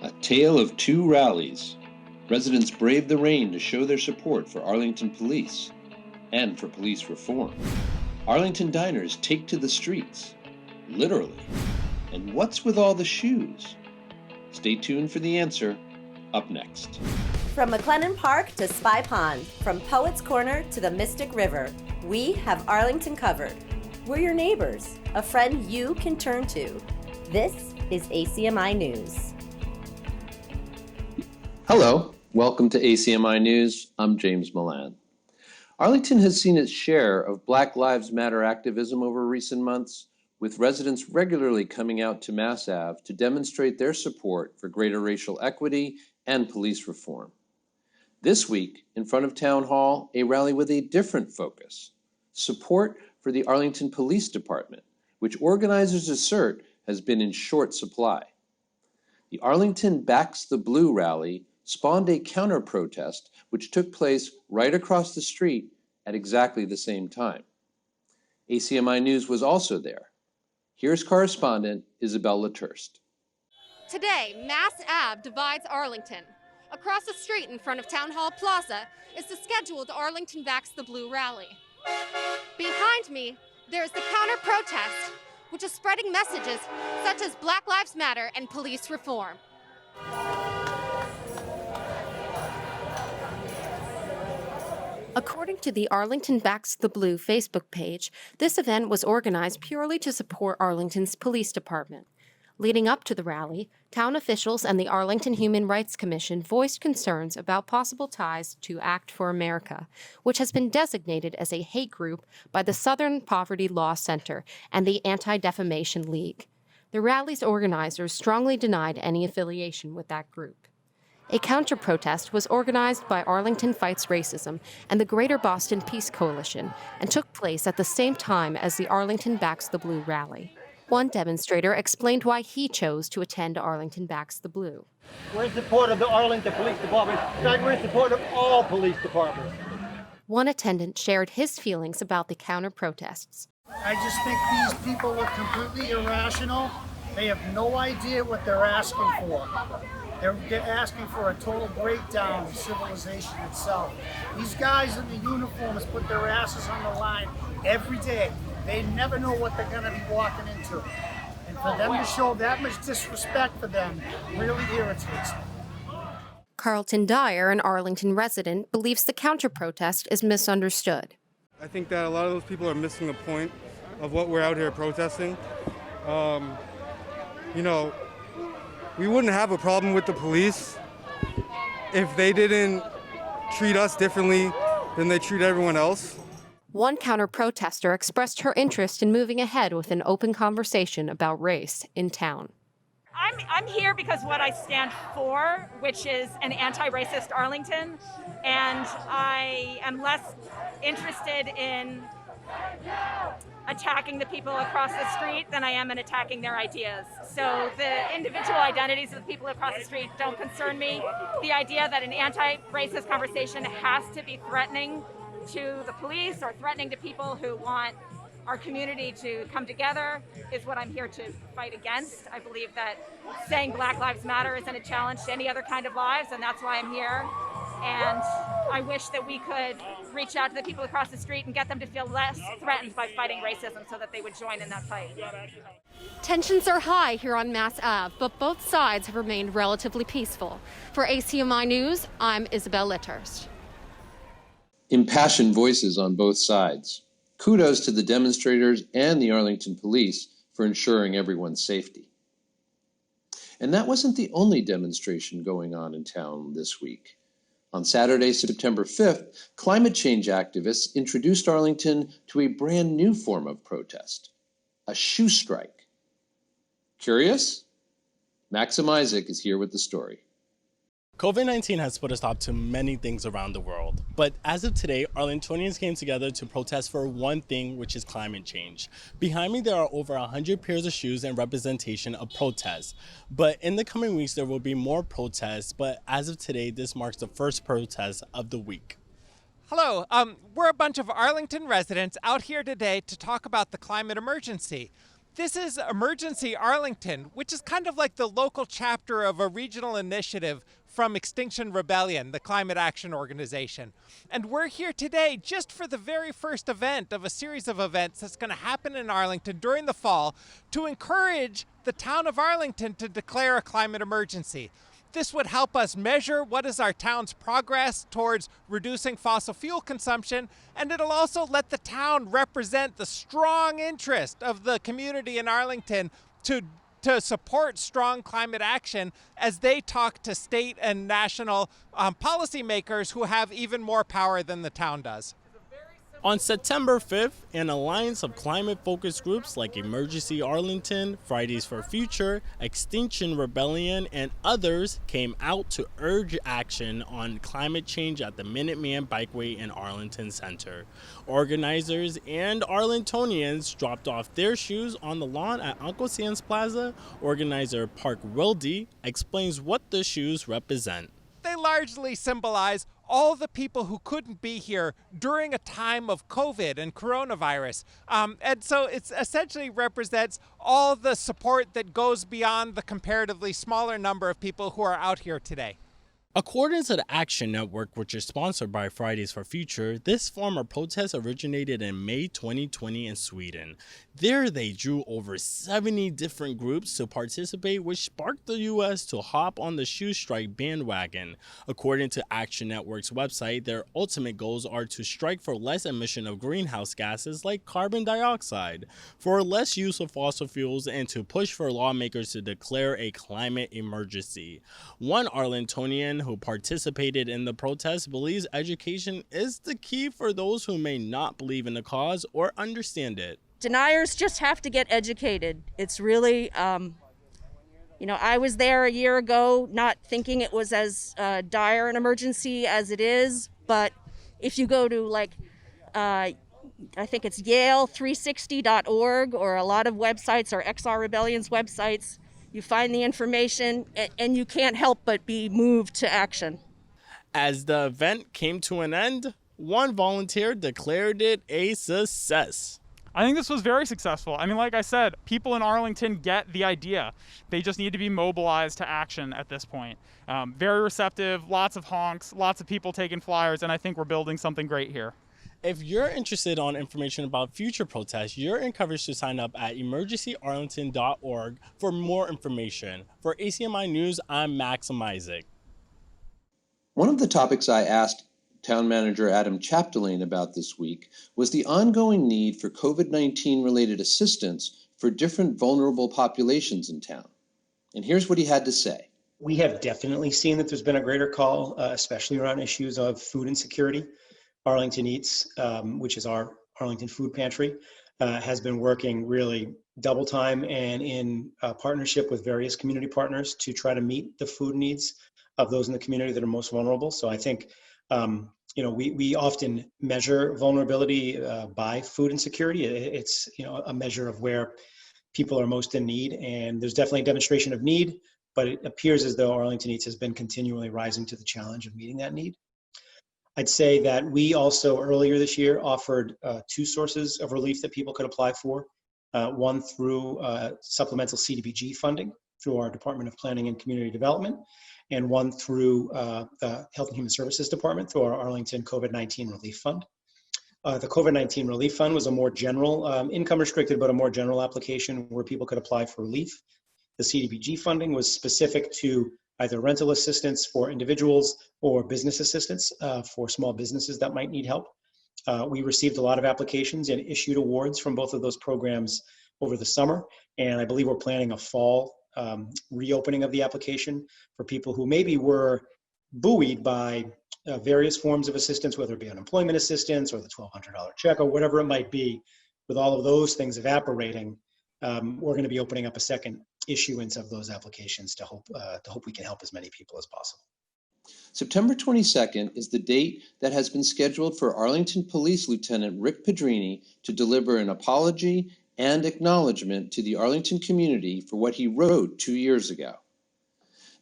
A tale of two rallies. Residents braved the rain to show their support for Arlington police and for police reform. Arlington diners take to the streets, literally. And what's with all the shoes? Stay tuned for the answer, up next. From McLennan Park to Spy Pond, from Poets Corner to the Mystic River, we have Arlington covered. We're your neighbors, a friend you can turn to. This is ACMi News. Hello, welcome to ACMi News. I'm James Milan. Arlington has seen its share of Black Lives Matter activism over recent months, with residents regularly coming out to Mass Ave to demonstrate their support for greater racial equity and police reform. This week, in front of Town Hall, a rally with a different focus: support for the Arlington Police Department, which organizers assert has been in short supply. The Arlington Backs the Blue rally spawned a counter-protest which took place right across the street at exactly the same time. ACMi News was also there. Here's correspondent Isabel Laturst. Today, Mass Ave divides Arlington. Across the street in front of Town Hall Plaza is the scheduled Arlington Backs the Blue rally. Behind me, there's the counter-protest, which is spreading messages such as Black Lives Matter and police reform. According to the Arlington Backs the Blue Facebook page, this event was organized purely to support Arlington's police department. Leading up to the rally, town officials and the Arlington Human Rights Commission voiced concerns about possible ties to Act for America, which has been designated as a hate group by the Southern Poverty Law Center and the Anti-Defamation League. The rally's organizers strongly denied any affiliation with that group. A counter-protest was organized by Arlington Fights Racism and the Greater Boston Peace Coalition and took place at the same time as the Arlington Backs the Blue rally. One demonstrator explained why he chose to attend Arlington Backs the Blue. We're in support of the Arlington Police Department. In fact, we're in support of all police departments. One attendant shared his feelings about the counter-protests. I just think these people are completely irrational. They have no idea what they're asking for. They're asking for a total breakdown of civilization itself. These guys in the uniforms put their asses on the line every day. They never know what they're going to be walking into. And for them to show that much disrespect for them really irritates me. Carlton Dyer, an Arlington resident, believes the counter-protest is misunderstood. I think that a lot of those people are missing the point of what we're out here protesting. We wouldn't have a problem with the police if they didn't treat us differently than they treat everyone else. One counter-protester expressed her interest in moving ahead with an open conversation about race in town. I'm here because what I stand for, which is an anti-racist Arlington, and I am less interested in attacking the people across the street than I am in attacking their ideas. So the individual identities of the people across the street don't concern me. The idea that an anti-racist conversation has to be threatening to the police or threatening to people who want our community to come together is what I'm here to fight against. I believe that saying Black Lives Matter isn't a challenge to any other kind of lives, and that's why I'm here. And I wish that we could reach out to the people across the street and get them to feel less threatened by fighting racism so that they would join in that fight. Tensions are high here on Mass Ave, but both sides have remained relatively peaceful. For ACMi News, I'm Isabel Laturst. Impassioned voices on both sides. Kudos to the demonstrators and the Arlington police for ensuring everyone's safety. And that wasn't the only demonstration going on in town this week. On Saturday, September 5th, climate change activists introduced Arlington to a brand new form of protest, a shoe strike. Curious? Maxim Isaac is here with the story. COVID-19 has put a stop to many things around the world, but as of today, Arlingtonians came together to protest for one thing, which is climate change. Behind me, there are over 100 pairs of shoes in representation of protests, but in the coming weeks, there will be more protests, but as of today, this marks the first protest of the week. Hello, we're a bunch of Arlington residents out here today to talk about the climate emergency. This is Emergency Arlington, which is kind of like the local chapter of a regional initiative from Extinction Rebellion, the climate action organization. And we're here today just for the very first event of a series of events that's going to happen in Arlington during the fall to encourage the town of Arlington to declare a climate emergency. This would help us measure what is our town's progress towards reducing fossil fuel consumption, and it'll also let the town represent the strong interest of the community in Arlington to support strong climate action as they talk to state and national policymakers who have even more power than the town does. On September 5th, an alliance of climate-focused groups like Emergency Arlington, Fridays for Future, Extinction Rebellion, and others came out to urge action on climate change at the Minuteman Bikeway in Arlington Center. Organizers and Arlingtonians dropped off their shoes on the lawn at Uncle Sam's Plaza. Organizer Park Wildy explains what the shoes represent. They largely symbolize all the people who couldn't be here during a time of COVID and coronavirus. And so it essentially represents all the support that goes beyond the comparatively smaller number of people who are out here today. According to the Action Network, which is sponsored by Fridays for Future, this form of protest originated in May 2020 in Sweden. There they drew over 70 different groups to participate, which sparked the U.S. to hop on the shoe strike bandwagon. According to Action Network's website, their ultimate goals are to strike for less emission of greenhouse gases like carbon dioxide, for less use of fossil fuels, and to push for lawmakers to declare a climate emergency. One Arlingtonian who participated in the protest believes education is the key for those who may not believe in the cause or understand it. Deniers just have to get educated. It's really, I was there a year ago not thinking it was as dire an emergency as it is, but if you go to I think it's Yale360.org or a lot of websites or XR Rebellion's websites, you find the information and you can't help but be moved to action. As the event came to an end, one volunteer declared it a success. I think this was very successful. I mean, like I said, people in Arlington get the idea. They just need to be mobilized to action at this point. Very receptive, lots of honks, lots of people taking flyers, and I think we're building something great here. If you're interested in information about future protests, you're encouraged to sign up at emergencyarlington.org for more information. For ACMi News, I'm Maxim Isaac. One of the topics I asked Town Manager Adam Chapdelaine about this week was the ongoing need for COVID-19 related assistance for different vulnerable populations in town. And here's what he had to say. We have definitely seen that there's been a greater call, especially around issues of food insecurity. Arlington Eats, which is our Arlington food pantry, has been working really double time and in partnership with various community partners to try to meet the food needs of those in the community that are most vulnerable. So I think we often measure vulnerability by food insecurity. It's a measure of where people are most in need, and there's definitely a demonstration of need, but it appears as though Arlington Eats has been continually rising to the challenge of meeting that need. I'd say that we also earlier this year offered two sources of relief that people could apply for. One through supplemental CDBG funding through our Department of Planning and Community Development, and one through the Health and Human Services Department through our Arlington COVID-19 Relief Fund. The COVID-19 Relief Fund was a more general, income restricted, but a more general application where people could apply for relief. The CDBG funding was specific to either rental assistance for individuals or business assistance for small businesses that might need help. We received a lot of applications and issued awards from both of those programs over the summer, and I believe we're planning a fall reopening of the application for people who maybe were buoyed by various forms of assistance, whether it be unemployment assistance or the $1,200 check or whatever it might be. With all of those things evaporating, we're going to be opening up a second issuance of those applications to hope we can help as many people as possible. September 22nd is the date that has been scheduled for Arlington Police Lieutenant Rick Pedrini to deliver an apology and acknowledgement to the Arlington community for what he wrote 2 years ago.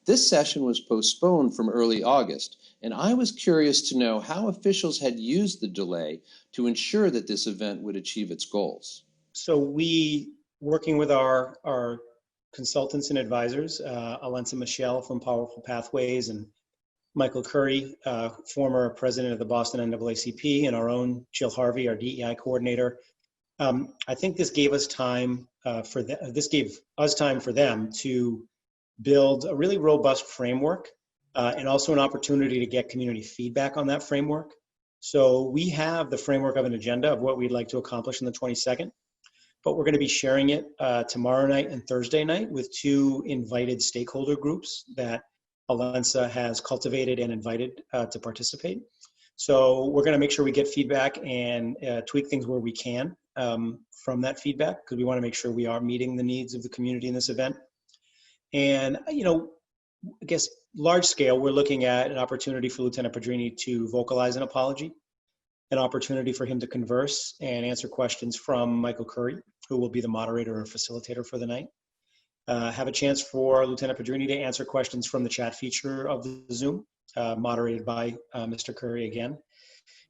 This session was postponed from early August, and I was curious to know how officials had used the delay to ensure that this event would achieve its goals. So we working with our consultants and advisors, Alensa Michelle from Powerful Pathways and Michael Curry, former president of the Boston NAACP, and our own Jill Harvey, our DEI coordinator. I think this gave us time for them to build a really robust framework and also an opportunity to get community feedback on that framework. So we have the framework of an agenda of what we'd like to accomplish on the 22nd, but we're going to be sharing it tomorrow night and Thursday night with two invited stakeholder groups that Alensa has cultivated and invited to participate. So we're going to make sure we get feedback and tweak things where we can from that feedback, because we want to make sure we are meeting the needs of the community in this event. And, you know, I guess large scale, we're looking at an opportunity for Lieutenant Pedrini to vocalize an apology, an opportunity for him to converse and answer questions from Michael Curry, who will be the moderator or facilitator for the night. Have a chance for Lieutenant Pedrini to answer questions from the chat feature of the Zoom, moderated by Mr. Curry again.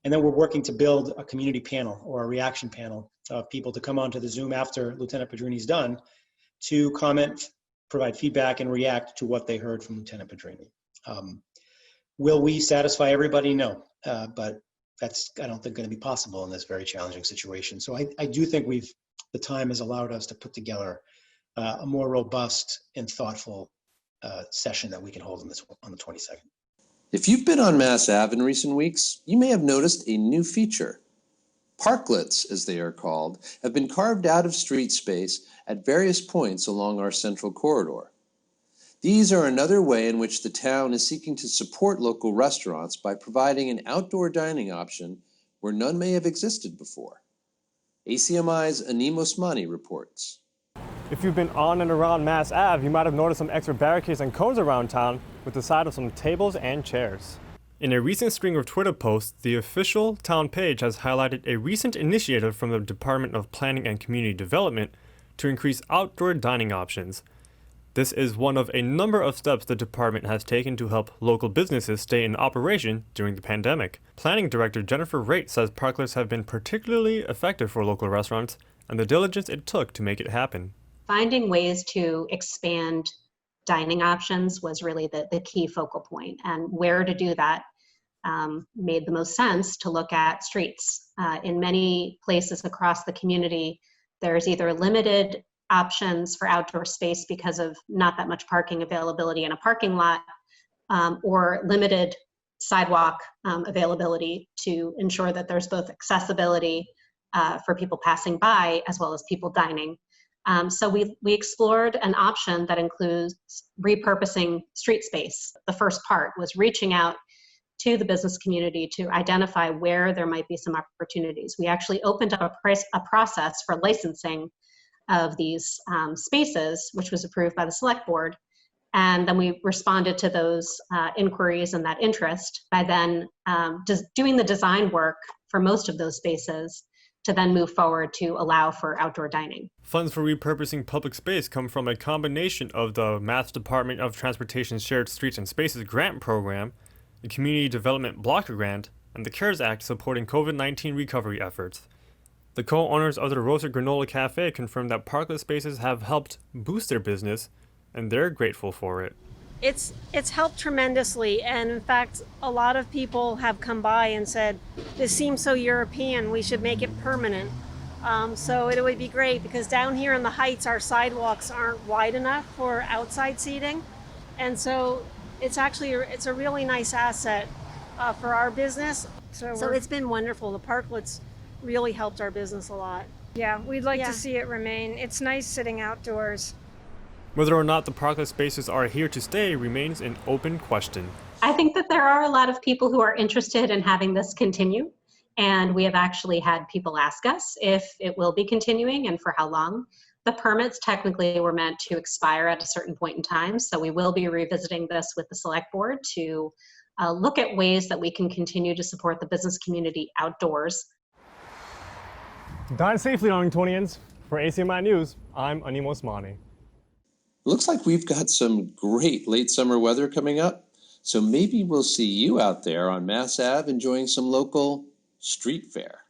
And then we're working to build a community panel or a reaction panel of people to come onto the Zoom after Lieutenant Pedrini's done to comment, provide feedback, and react to what they heard from Lieutenant Pedrini. Will we satisfy everybody? No, but that's, I don't think, going to be possible in this very challenging situation. So I do think the time has allowed us to put together a more robust and thoughtful session that we can hold on the 22nd. If you've been on Mass Ave in recent weeks, you may have noticed a new feature. Parklets, as they are called, have been carved out of street space at various points along our central corridor. These are another way in which the town is seeking to support local restaurants by providing an outdoor dining option where none may have existed before. ACMi's Anim Osmani reports. If you've been on and around Mass Ave, you might have noticed some extra barricades and cones around town with the side of some tables and chairs. In a recent string of Twitter posts, the official town page has highlighted a recent initiative from the Department of Planning and Community Development to increase outdoor dining options. This is one of a number of steps the department has taken to help local businesses stay in operation during the pandemic. Planning Director Jennifer Raitt says Parklets have been particularly effective for local restaurants and the diligence it took to make it happen. Finding ways to expand dining options was really the key focal point, and where to do that made the most sense to look at streets. In many places across the community, there's either limited options for outdoor space because of not that much parking availability in a parking lot, or limited sidewalk availability to ensure that there's both accessibility for people passing by as well as people dining. So we explored an option that includes repurposing street space. The first part was reaching out to the business community to identify where there might be some opportunities. We actually opened up a process for licensing of these spaces, which was approved by the select board. And then we responded to those inquiries and that interest by then just doing the design work for most of those spaces to then move forward to allow for outdoor dining. Funds for repurposing public space come from a combination of the Mass Department of Transportation's Shared Streets and Spaces grant program, the Community Development Block Grant, and the CARES Act supporting COVID-19 recovery efforts. The co-owners of the Roasted Granola Cafe confirmed that Parklet spaces have helped boost their business, and they're grateful for it. It's helped tremendously, and in fact a lot of people have come by and said, this seems so European, we should make it permanent. So it would be great, because down here in the Heights our sidewalks aren't wide enough for outside seating, and so it's a really nice asset for our business. So it's been wonderful. The Parklets really helped our business a lot. Yeah, we'd like to see it remain. It's nice sitting outdoors. Whether or not the Parklet spaces are here to stay remains an open question. I think that there are a lot of people who are interested in having this continue, and we have actually had people ask us if it will be continuing and for how long. The permits technically were meant to expire at a certain point in time, so we will be revisiting this with the select board to look at ways that we can continue to support the business community outdoors. Dine safely, Arlingtonians. For ACMi News, I'm Anim Osmani. Looks like we've got some great late summer weather coming up, so maybe we'll see you out there on Mass Ave enjoying some local street fare.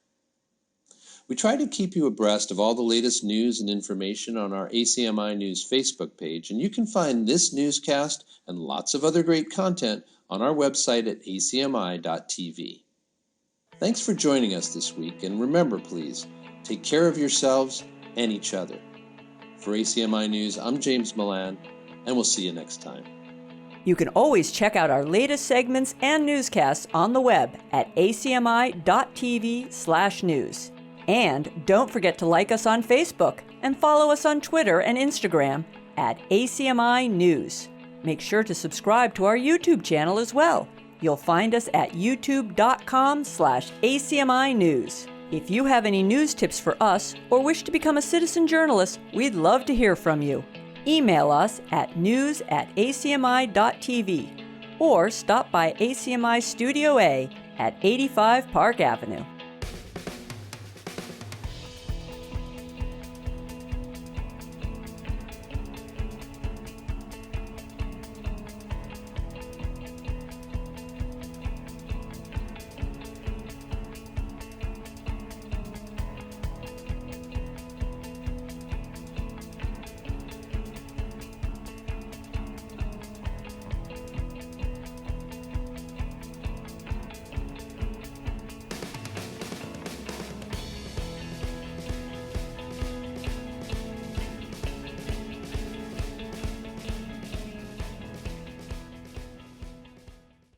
We try to keep you abreast of all the latest news and information on our ACMi News Facebook page, and you can find this newscast and lots of other great content on our website at acmi.tv. Thanks for joining us this week, and remember, please, take care of yourselves and each other. For ACMi News, I'm James Milan, and we'll see you next time. You can always check out our latest segments and newscasts on the web at acmi.tv/news. And don't forget to like us on Facebook and follow us on Twitter and Instagram at ACMi News. Make sure to subscribe to our YouTube channel as well. You'll find us at youtube.com/ACMi News. If you have any news tips for us or wish to become a citizen journalist, we'd love to hear from you. Email us at news@acmi.tv or stop by ACMI Studio A at 85 Park Avenue.